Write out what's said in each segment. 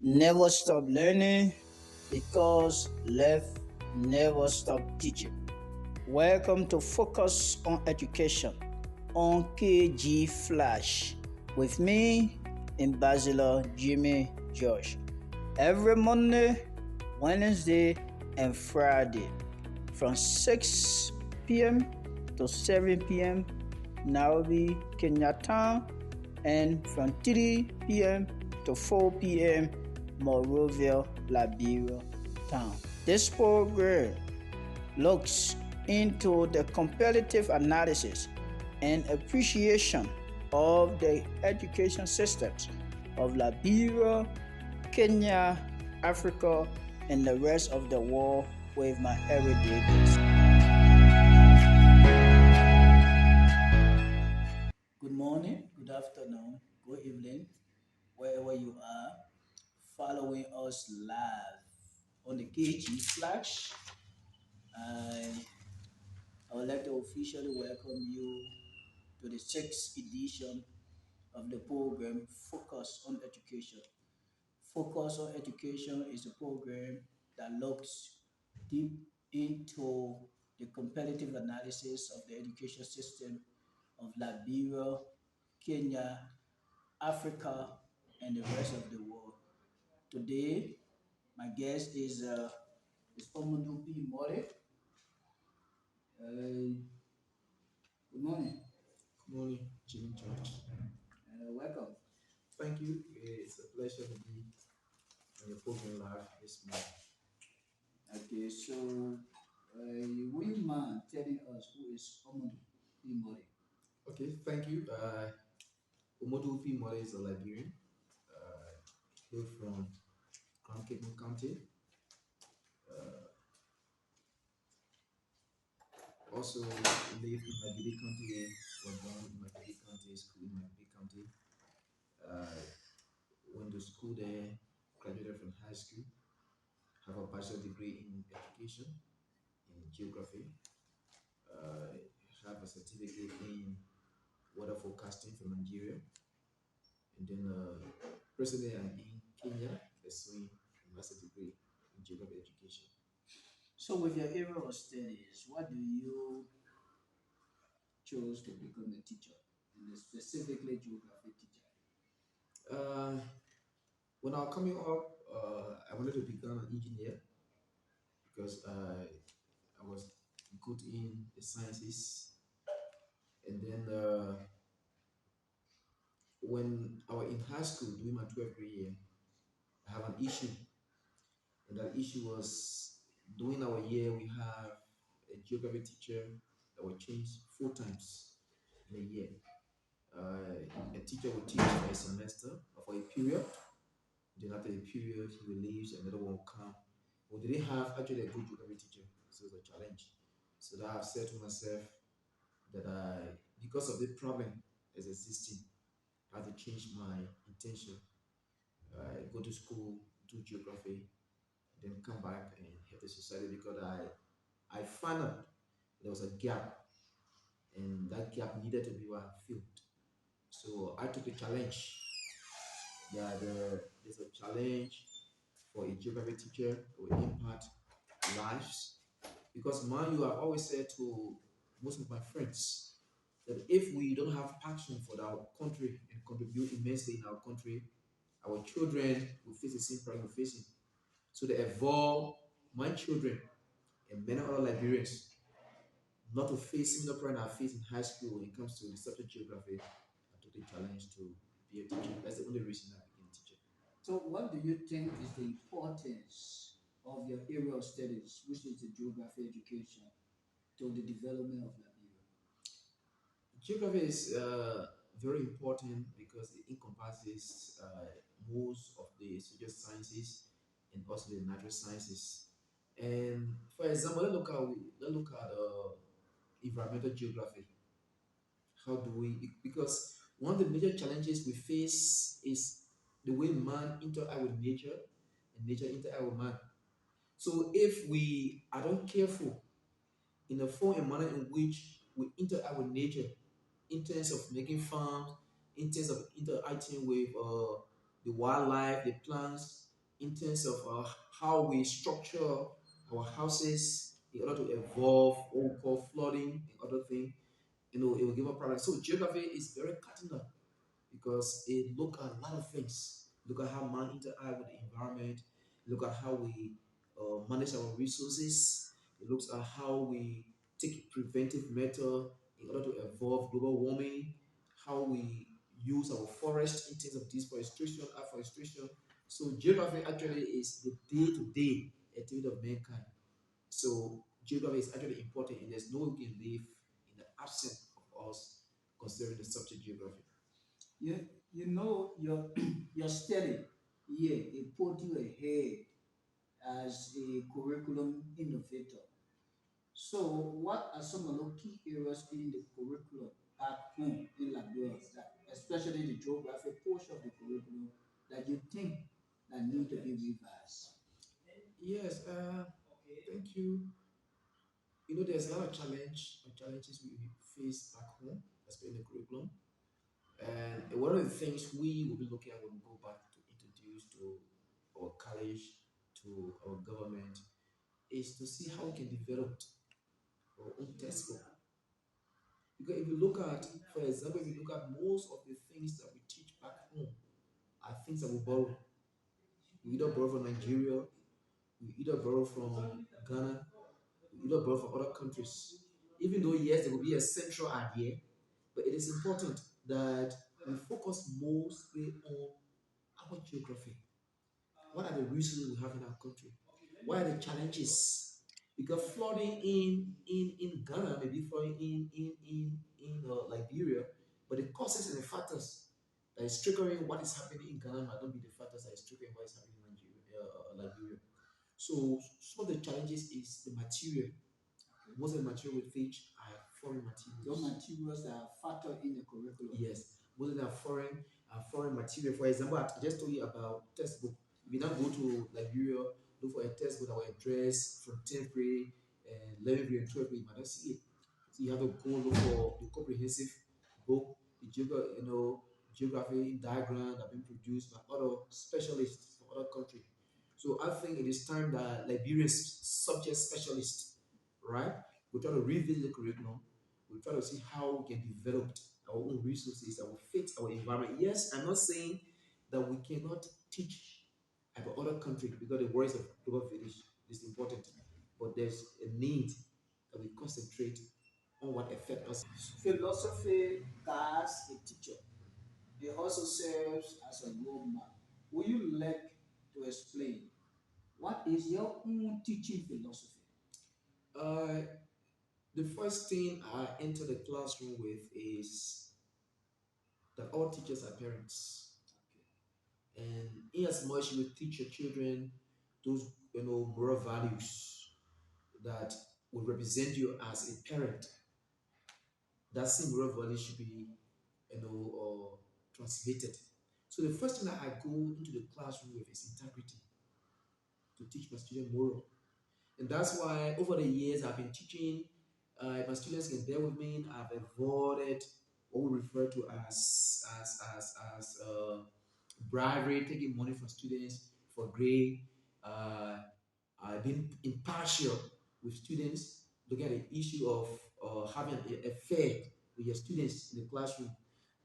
Never stop learning because life never stop teaching. Welcome to Focus on Education on KG Flash with me, Ambassador Jimmy Josh. Every Monday, Wednesday, and Friday from 6 p.m. to 7 p.m. Nairobi, Kenyatta, and from 3 p.m. to 4 p.m. Monrovia, Liberia town. This program looks into the comparative analysis and appreciation of the education systems of Liberia, Kenya, Africa, and the rest of the world with my everyday guests. Good morning, good afternoon, good evening, wherever you are, following us live on the KG Flash. I, I would like to officially welcome you to the sixth edition of the program Focus on Education. Focus on Education is a program that looks deep into the competitive analysis of the education system of Liberia, Kenya, Africa, and the rest of the world. Today, my guest is Omodo Mollay. Good morning. Good morning, Jimmy George. Welcome. Thank you. It's a pleasure to be on your program live this morning. Okay, so will you mind telling us who is Omodo Mollay? Okay, thank you. Omodo Mollay is a Liberian. Hail from Grand Cape County. Uh, Also live in Magidi County. Was born in Magidi County, school in Magidi County. Uh, Went to school there, graduated from high school. Have a bachelor degree in education, in geography. Have a certificate in weather forecasting from Nigeria, and then presently I'm in Kenya pursuing a master's degree in geography education. So, with your area of studies, what do you choose to become a teacher, and specifically geography teacher? Uh, when I was coming up, I wanted to become an engineer because I was good in the sciences, and then when I was in high school doing my 12th grade year, I have an issue, and that issue was during our year we have a geography teacher that will change 4 times in a year. A teacher will teach for a semester or for a period. Then after a period, he will leave, another one will come. We didn't have actually a good geography teacher, so it was a challenge. So that I've said to myself that because of the problem is existing, I have to change my intention. Go to school, do geography, then come back and help the society because I found out there was a gap, and that gap needed to be filled. So I took the challenge. Yeah, there's a challenge for a geography teacher to impact lives. Because man, you have always said to most of my friends that if we don't have passion for our country and contribute immensely in our country, our children will face the same problem we're facing. So they evolve my children and many other Liberians not to face similar problem I faced in high school when it comes to the subject geography. I took the challenge to be a teacher. That's the only reason I became a teacher. So, what do you think is the importance of your area of studies, which is the geography education, to the development of Liberia? Geography is very important because it encompasses most of the social sciences and also the natural sciences. And for example, let's look at environmental geography. How do we? Because one of the major challenges we face is the way man interact with nature and nature interact with man. So if we are not careful in a form and manner in which we interact with nature, in terms of making farms, in terms of interacting with the wildlife, the plants. in terms of how we structure our houses in order to evolve what we call flooding and other things. It will give a problem. So geography is very cardinal because it look at a lot of things. Look at how man interact with the environment. Look at how we manage our resources. It looks at how we take preventive method in order to avoid global warming. How we use our forest in terms of deforestation, afforestation. So geography actually is the day-to-day activity of mankind. So geography is actually important, and there's no way we can live in the absence of us considering the subject geography. You know your your study here it put you ahead as a curriculum innovator. So what are some of the key areas in the curriculum back home in Liberia, that, especially the geography portion of the curriculum, that you think that need to be revised? Yes, thank you. There's a lot of challenges we face back home, especially in the curriculum. And one of the things we will be looking at when we go back to introduce to our college, to our government, is to see how we can develop our own textbook. Because if you look at, for example, if you look at most of the things that we teach back home are things that we borrow. We either borrow from Nigeria, we either borrow from Ghana, we either borrow from other countries. Even though, yes, there will be a central idea, but it is important that we focus mostly on our geography. What are the resources we have in our country? What are the challenges? Because flooding in Ghana may be flooding in Liberia, but the causes and the factors that is triggering what is happening in Ghana might not be the factors that is triggering what is happening in Liberia. So some of the challenges is the material. Most of the material we teach are foreign Those materials. materials that are factored in the curriculum. Yes, most of them are foreign material. For example, I just told you about textbook. If you now go to Liberia, look for a textbook that will address from 10th grade and 11th grade and 12th grade, you might not see it. So you have to go look for the comprehensive book, the geography diagram that have been produced by other specialists from other countries. So I think it is time that Liberian subject specialists, right, we try to revisit the curriculum. We try to see how we can develop our own resources that will fit our environment. Yes, I'm not saying that we cannot teach about other countries because the worries of global village is important, but there's a need that we concentrate on what affect us. Philosophy guides a teacher. It also serves as a roadmap. Will you like to explain what is your own teaching philosophy? Uh, the first thing I enter the classroom with is that all teachers are parents. And in as much you teach your children those moral values that will represent you as a parent, that same moral value should be translated. So the first thing that I go into the classroom with is integrity, to teach my student moral. And that's why over the years I've been teaching, my students can bear with me, I've avoided what we refer to as bribery, taking money from students for grade. Uh, I've been impartial with students, looking at the issue of having a fair with your students in the classroom.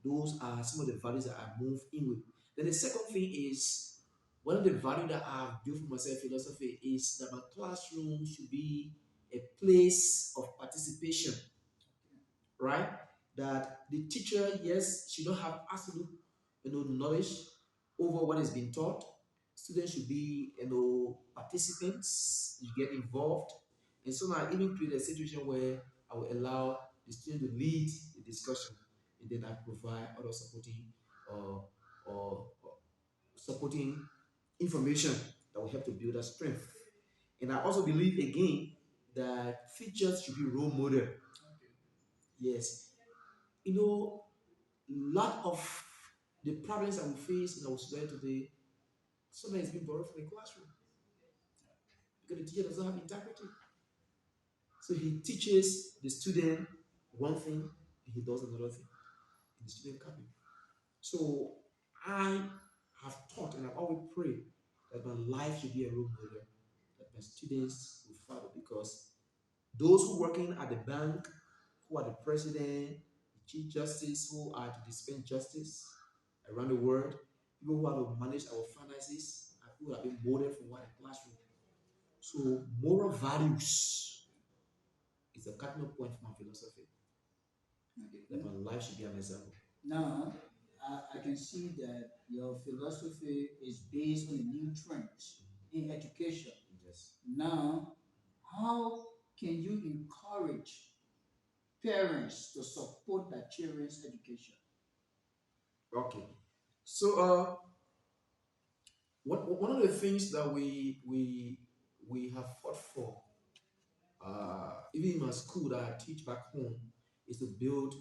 Those are some of the values that I move in with. Then the second thing is one of the values that I've built for myself philosophy is that my classroom should be a place of participation, right? That the teacher, yes, she don't have absolute knowledge over what is being taught. Students should be participants, you get involved. And so now I even create a situation where I will allow the student to lead the discussion, and then I provide other uh, or supporting information that will help to build that strength. And I also believe again that teachers should be role model. Yes, lot of the problems that we face in our society today, sometimes being borrowed from the classroom because the teacher doesn't have integrity. So he teaches the student one thing, and he does another thing, and the student copy. So I have taught and I've always prayed that my life should be a role model that my students will follow, because those who working at the bank, who are the president, the chief justice, who are to dispense justice around the world, people who are to manage our finances, are people who have been molded from what a classroom. So moral values is a cardinal point for my philosophy, that Okay. my life should be an example. Now, I can see that your philosophy is based on the new trends in education. Yes. Now, how can you encourage parents to support their children's education? Okay. So one of the things that we have fought for, even in my school that I teach back home, is to build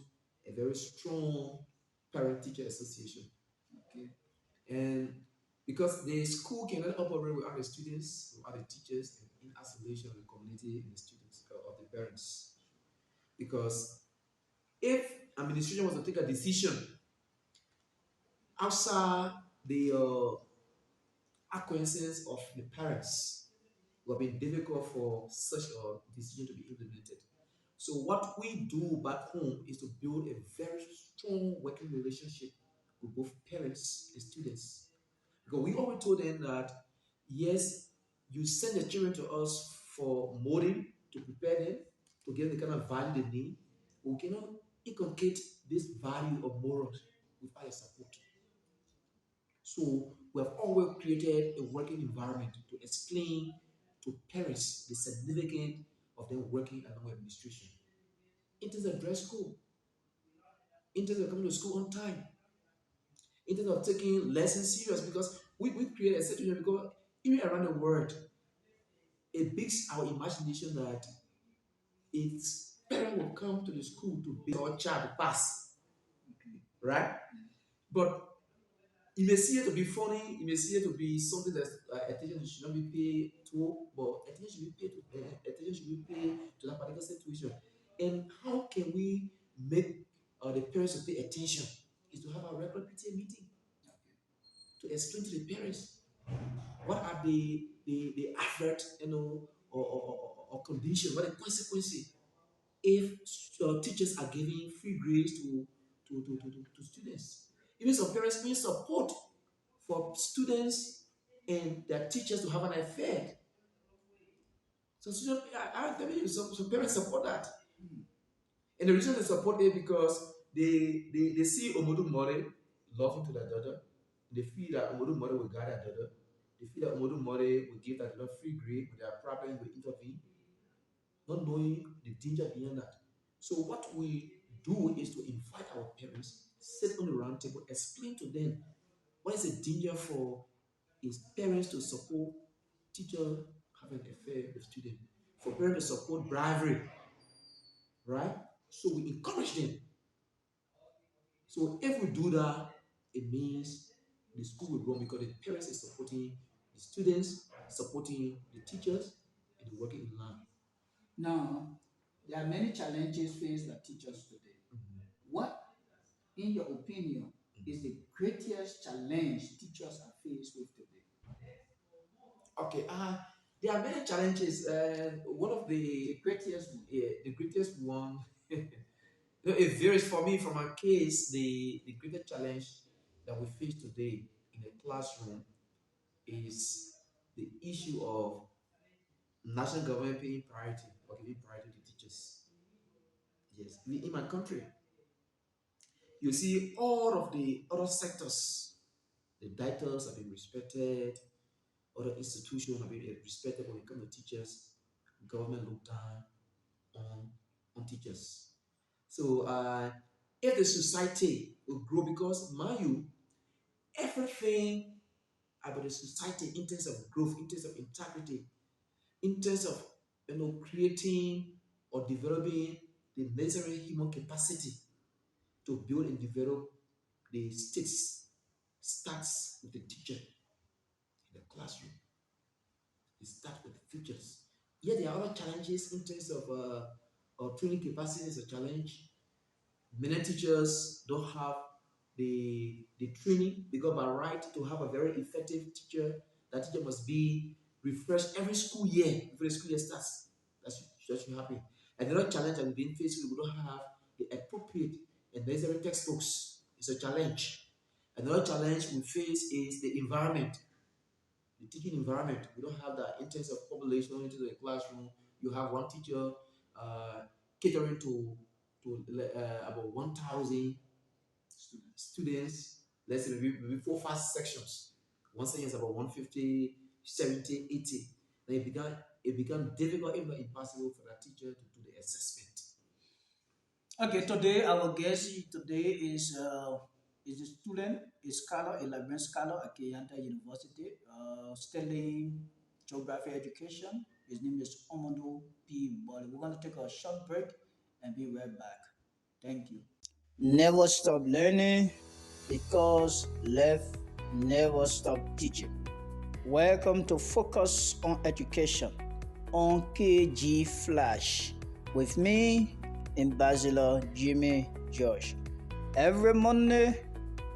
a very strong parent-teacher association. Okay. And because the school cannot operate without the students, without the teachers, and in isolation of the community and the students, of the parents. Because if administration was to take a decision outside the acquiescence of the parents, it would have been difficult for such a decision to be implemented. So what we do back home is to build a very strong working relationship with both parents and students. Because we always told them that yes, you send the children to us for molding, to prepare them, to give them the kind of value they need. But we cannot inculcate this value of morals without your support. So we have always created a working environment to explain to parents the significance of them working along with administration. It is a dress code. In terms of coming to school on time, in terms of taking lessons serious, because we create a situation, because even around the world, it beats our imagination that its parent will come to the school to beg our child to pass, Okay. right? But it may see it to be funny, it may see it to be something that attention should not be paid to, but attention should be paid to, attention should be paid to that particular situation. And how can we make the parents to pay attention? Is to have a regular PTA meeting to explain to the parents what are the adverse, or condition, what are the consequences if teachers are giving free grades to students. Even some parents need support for students and their teachers to have an affair. So students, I'm telling you, some parents support that. And the reason they support it because they see Omodo Mollay loving to their daughter. They feel that Omodo Mollay will guide their daughter. They feel that Omodo Mollay will give their daughter free grade, with their problem will intervene, not knowing the danger beyond that. So what we do is to invite our parents, sit on the round table, explain to them what is the danger for his parents to support teacher having an affair with student, for parents to support bribery, right? So we encourage them. So if we do that, it means the school will grow, because the parents is supporting the students, supporting the teachers, and the working in line. Now, there are many challenges faced by teachers today. What, in your opinion, is the greatest challenge teachers are faced with today? Okay, there are many challenges. One of The greatest one. yeah, the greatest one, it varies for me. From my case, the greatest challenge that we face today in the classroom is the issue of national government paying priority, or giving priority to teachers. Yes, in my country, you see all of the other sectors, the titles have been respected, other institutions have been respected. When it comes to teachers, government look down on teachers. So if the society will grow, because mind you, everything about the society in terms of growth, in terms of integrity, in terms of creating or developing the necessary human capacity to build and develop the states starts with the teacher in the classroom. It starts with the teachers. Yet there are other challenges in terms of training capacity is a challenge. Many teachers don't have the training. They got by right to have a very effective teacher that teacher must be refreshed every school year before the school year starts. That should happen. And another challenge that we've been faced with, we don't have the appropriate and necessary textbooks. It's a challenge. Another challenge we face is the environment, the teaching environment. We don't have that intense of population into the classroom. You have one teacher uh, catering to about 1,000 students. Let's say maybe four fast sections. One section is about 150, 70, 80. Then it began difficult, if not impossible, for that teacher to do the assessment. Okay, today our guest today is a student, a scholar, a Liberian scholar at Kenyatta University, studying geography education. His name is Omodo P. Mollay. We're going to take a short break and be right back. Thank you. Never stop learning because life never stop teaching. Welcome to Focus on Education on KG Flash with me, Ambassador Jimmy Josh. Every Monday,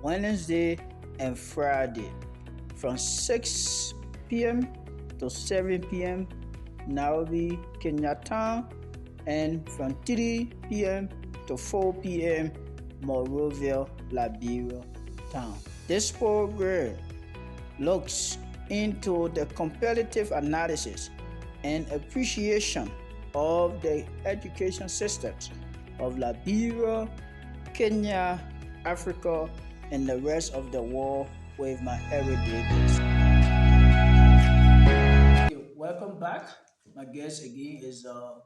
Wednesday, and Friday from 6 p.m. to 7 p.m. Nairobi, Kenyatta, and from 3 p.m. to 4 p.m. Monrovia, Liberia town. This program looks into the comparative analysis and appreciation of the education systems of Liberia, Kenya, Africa, and the rest of the world with my everyday guests. Welcome back. My guest again is a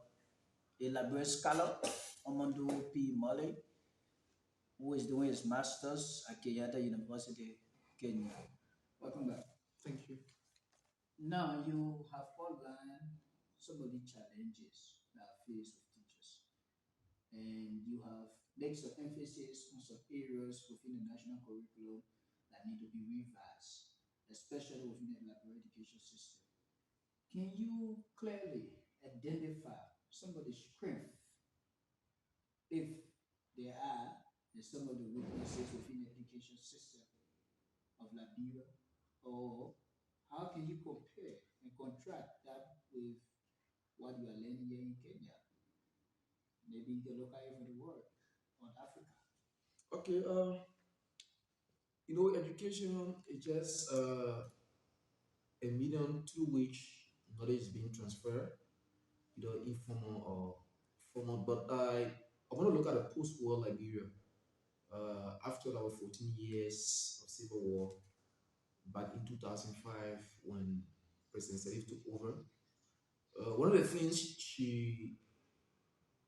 Liberian scholar, Omodo P. Mollay, who is doing his master's at Kenyatta University, Kenya. Welcome back. Thank you. Now you have outlined some of the challenges that are faced with teachers, and you have made some emphasis on some areas within the national curriculum that need to be revised, especially within the Liberian education system. Can you clearly identify some of the strengths, if there are, and some of the weaknesses within the education system of Liberia, or how can you compare and contrast that with what you are learning here in Kenya, maybe the local area of the world, or Africa? Okay. Education is just a medium through which knowledge is being transferred, either informal or formal. But I want to look at the post-war Liberia. After our 14 years of civil war, back in 2005, when President Salif took over, one of the things she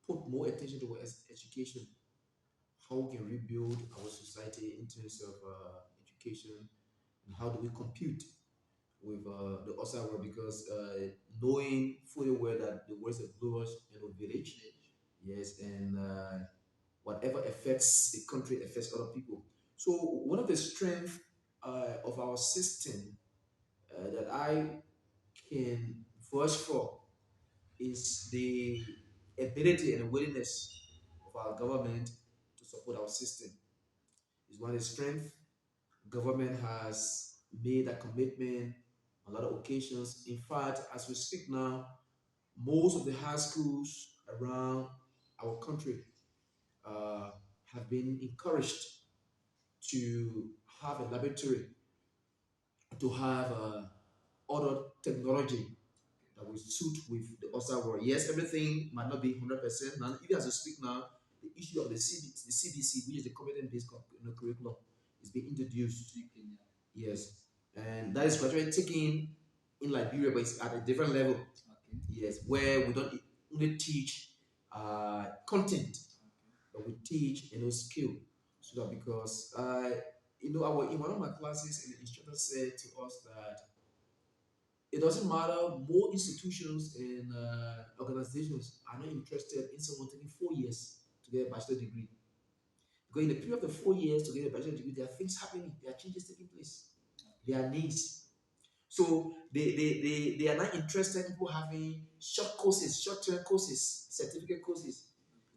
put more attention to was education. How we can rebuild our society in terms of education, and how do we compete with the outside world, because knowing fully well that the world is a bluish village, yes, and whatever affects the country affects other people. So one of the strengths of our system that I can vouch for is the ability and willingness of our government to support our system. Is one of the strengths. Government has made a commitment on a lot of occasions. In fact, as we speak now, most of the high schools around our country uh, have been encouraged to have a laboratory, to have other technology that will suit with the outside world. Yes, everything might not be 100%. Now, even as we speak now, the issue of the CBC, which is the competent-based curriculum, is being introduced. Yes, and that is gradually taking in Liberia, but it's at a different level. Okay. Yes, where we don't only teach content, but we teach skill. So that because our in one of my classes, the instructor said to us that it doesn't matter. More institutions and organizations are not interested in someone taking 4 years to get a bachelor degree. Because in the period of the 4 years to get a bachelor degree, there are things happening, there are changes taking place, there are needs. So they are not interested in people having short courses, short-term courses, certificate courses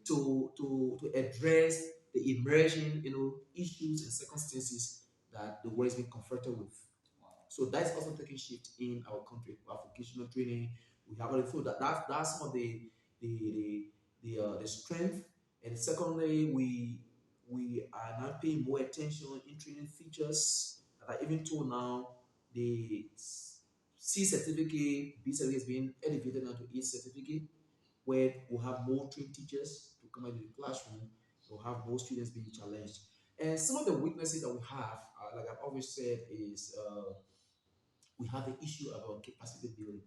to address the emerging issues and circumstances that the world is being confronted with. So that's also taking shift in our country. We have vocational training. We have already so that's some of the the strength. And secondly, we are now paying more attention in training features that are even told now the C certificate, B certificate is being elevated now to A certificate, where we'll have more trained teachers to come into the classroom. We'll have more students being challenged. And some of the weaknesses that we have, like I've always said, is we have the issue about capacity building.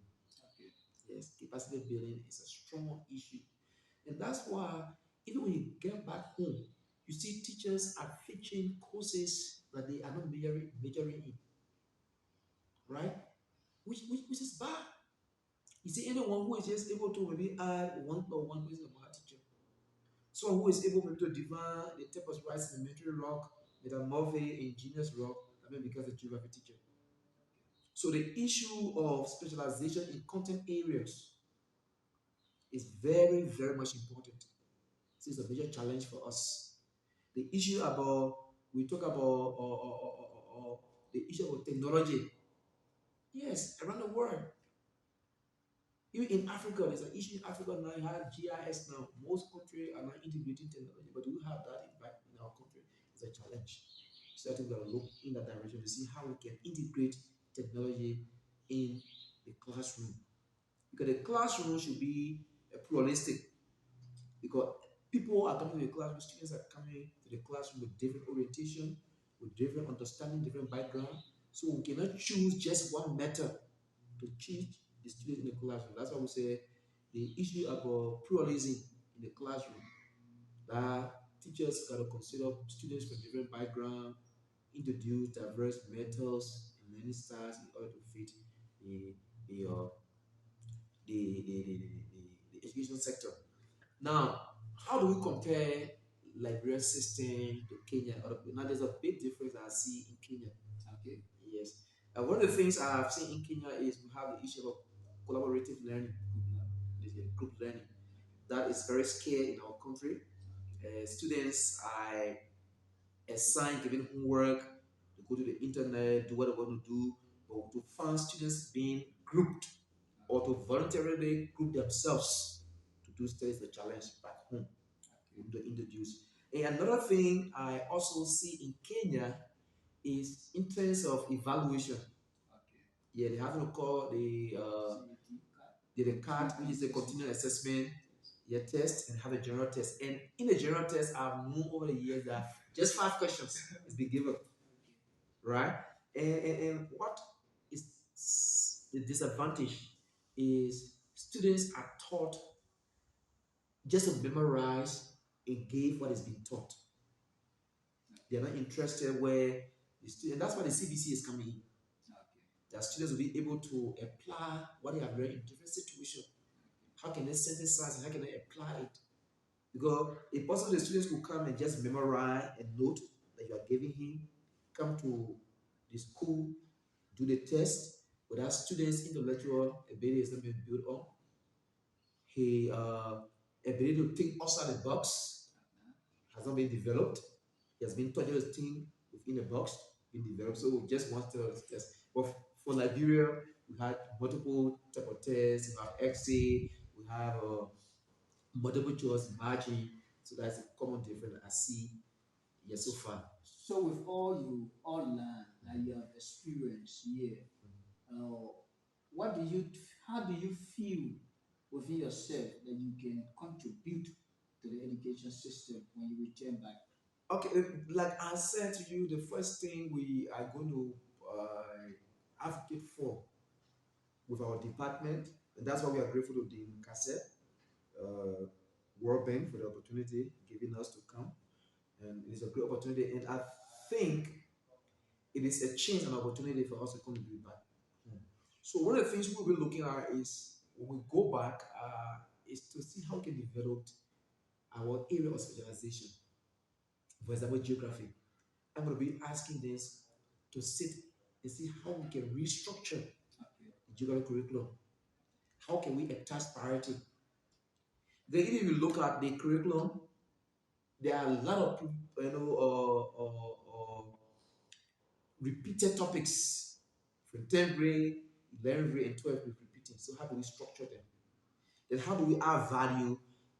Okay. Yes, capacity building is a strong issue. And that's why even when you get back home, you see teachers are teaching courses that they are not majoring in, right? Which is bad. You see anyone who is just able to maybe add one plus one person of our teacher. Someone who is able maybe to divine the type of rice in elementary rock, metamorphy in genius rock, I mean becomes a geography teacher. So the issue of specialization in content areas is very, very much important. This is a major challenge for us. The issue about we talk about the issue of technology. Yes, around the world. Even in Africa, there's an issue in Africa now. You have GIS now. Most countries are not integrating technology, but do we have that impact in our country? It's a challenge. So I think we gotta look in that direction to see how we can integrate technology in the classroom. Because the classroom should be pluralistic. Because people are coming to the classroom, students are coming to the classroom with different orientation, with different understanding, different background. So we cannot choose just one method to teach the students in the classroom. That's why we say the issue about pluralism in the classroom, that teachers got to consider students from different background, introduce diverse methods and learning styles in order to fit the the uh, the education sector. Now, how do we compare Liberian system to Kenya? Now, there's a big difference I see in Kenya. Okay. Yes. One of the things I have seen in Kenya is we have the issue of collaborative learning, group learning. That is very scarce in our country. Students are assigned, given homework, to go to the internet, do what they want to do, but to find students being grouped or to voluntarily group themselves to do studies the challenge back home to introduce. And another thing I also see in Kenya is in terms of evaluation. Yeah, they have to call the CAT, which is a continuous assessment, yeah, test, and have a general test. And in the general test, I've known over the years that just 5 questions is being given, right? And what is the disadvantage is students are taught just to memorize and give what is being taught. They're not interested where the student, and that's why the CBC is coming in. That students will be able to apply what they have learned in different situations. How can they synthesize and how can they apply it? Because a person, the students will come and just memorize a note that you are giving him, come to the school, do the test, without students' intellectual ability is not being built on. He ability to think outside the box has not been developed. He has been taught to think within the box, been developed. So we just want to test. But for Liberia, we had multiple type of tests. We have XA, we have multiple choice margin. So that's a common difference I see here so far. So with all you all learn that you have experienced here, uh, what do you how do you feel within yourself that you can contribute to the education system when you return back? Okay, like I said to you, the first thing we are going to advocate for with our department, and that's why we are grateful to the cassette uh, World Bank for the opportunity giving us to come, and it's a great opportunity. And I think it is a chance and opportunity for us to contribute back. So one of the things we'll be looking at is when we go back is to see how we can develop our area of specialization. For example, geography. I'm going to be asking this to sit and see how we can restructure the geography curriculum. How can we attach priority? Then if you look at the curriculum, there are a lot of repeated topics. from 10th grade, 11th grade, and 12th grade repeating. So how do we structure them? Then how do we add value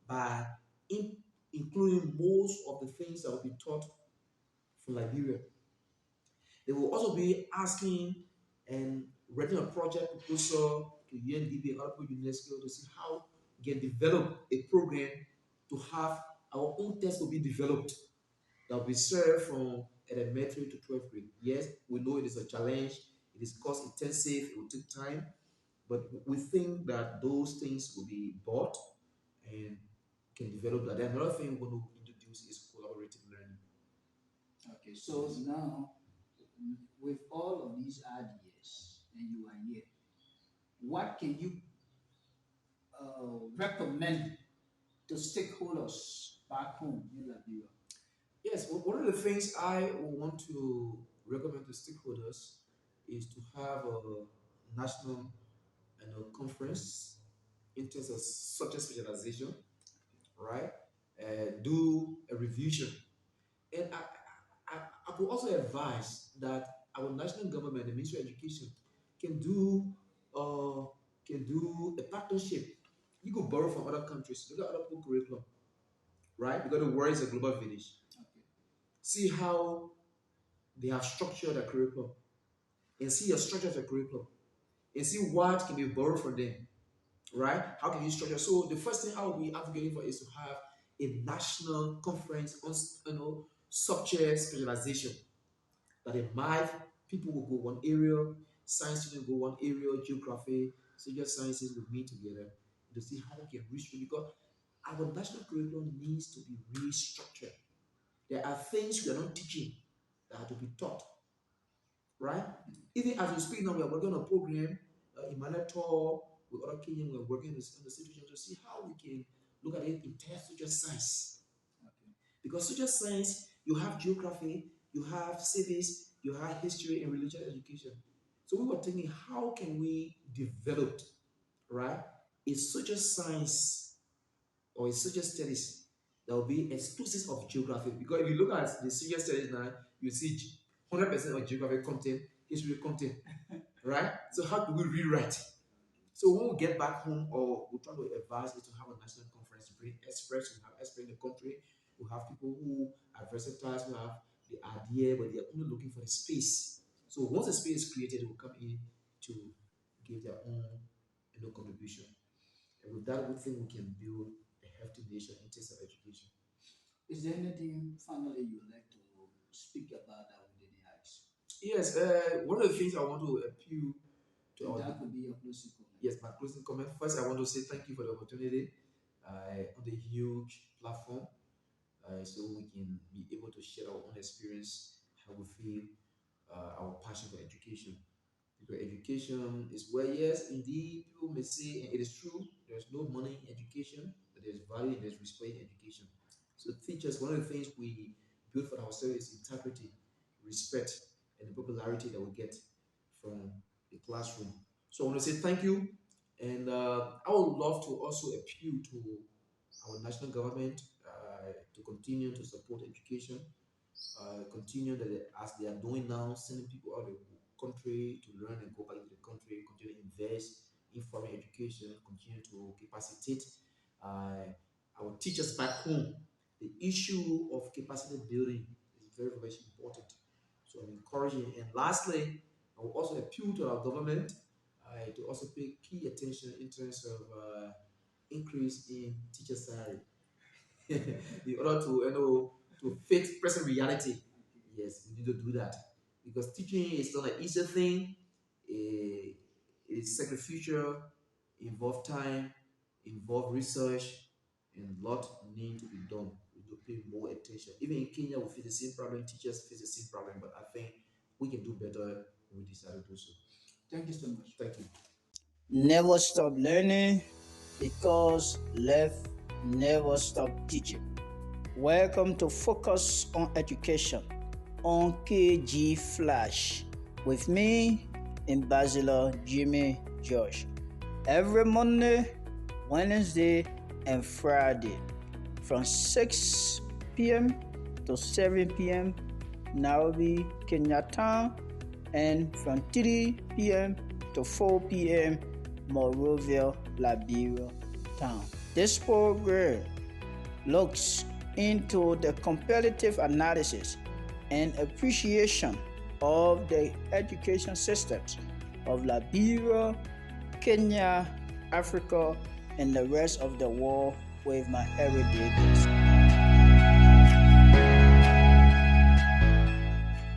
by in, including most of the things that will be taught from Liberia? They will also be asking and writing a project proposal to UNDP and other UNESCO to see how we can develop a program to have our own test will be developed that will be served from elementary to 12th grade. Yes, we know it is a challenge, it is cost intensive, it will take time, but we think that those things will be bought and can develop that. Then another thing we're going to introduce is collaborative learning. Okay, so now with all of these ideas, and you are here, what can you recommend to stakeholders back home in Liberia? Yes, one of the things I want to recommend to stakeholders is to have a national conference in terms of subject specialization, right? Do a revision. And I could also advise that our national government, the Ministry of Education, can do uh, can do a partnership. You could borrow from other countries, look at other people curriculum, right? Because the world is a global village. Okay. See how they have structured a curriculum and see your structure of the curriculum and see what can be borrowed from them, right? How can you structure? So the first thing I will be advocating for is to have a national conference on subject specialization. That in math, people will go one area, science students go one area, geography, social sciences will meet together to see how we can reach it because our national curriculum needs to be restructured. There are things we are not teaching that are to be taught, right? Even as we speak now, we are working on a program in Manitou with other Kenyan. We're working on the situation to see how we can look at it in terms of social science. Okay. Because social science, you have geography, you have civics, you have history and religious education. So we were thinking, how can we develop, right, a social science or a social studies that will be exclusive of geography? Because if you look at the social studies now, you see 100% of geography content, history content, right? So how do we rewrite? So when we get back home, or we're trying to advise is to have a national conference, to bring experts, we have experts in the country, we have people who are versatile, who have the idea, but they're only looking for the space. So once the space is created, they will come in to give their own contribution. And with that, we think we can build a healthy nation in terms of education. Is there anything finally you would like to speak about that with any eyes? Yes, one of the things I want to appeal to And our that could be your closing comment. yes, my closing comment. First, I want to say thank you for the opportunity on the huge platform, so we can be able to share our own experience, how we feel, our passion for education. Because education is where, yes, indeed, people may say, and it is true, there's no money in education, but there's value and there's respect in education. So teachers, one of the things we build for ourselves is integrity, respect, and the popularity that we get from the classroom. So I want to say thank you, and I would love to also appeal to our national government to continue to support education, continue that as they are doing now, sending people out of the country to learn and go back into the country, continue to invest in foreign education, continue to capacitate our teachers back home. The issue of capacity building is very, very important. So I'm encouraging. And lastly, I will also appeal to our government to also pay key attention in terms of increase in teacher salary in order to to fit present reality. Yes, we need to do that because teaching is not an easy thing. Eh, it's sacrificial, involve time, involve research, and a lot need to be done. We need to pay more attention. Even in Kenya, we face the same problem. Teachers face the same problem, but I think we can do better when we decide to do so. Thank you so much. Thank you. Never stop learning because left never stop teaching. Welcome to Focus on Education on KG Flash with me, Ambassador Jimmy Josh. Every Monday, Wednesday, and Friday from 6 p.m. to 7 p.m. Nairobi, Kenyatta, and from 3 p.m. to 4 p.m. Monrovia, Liberia town. This program looks into the comparative analysis and appreciation of the education systems of Liberia, Kenya, Africa, and the rest of the world with my everyday guests.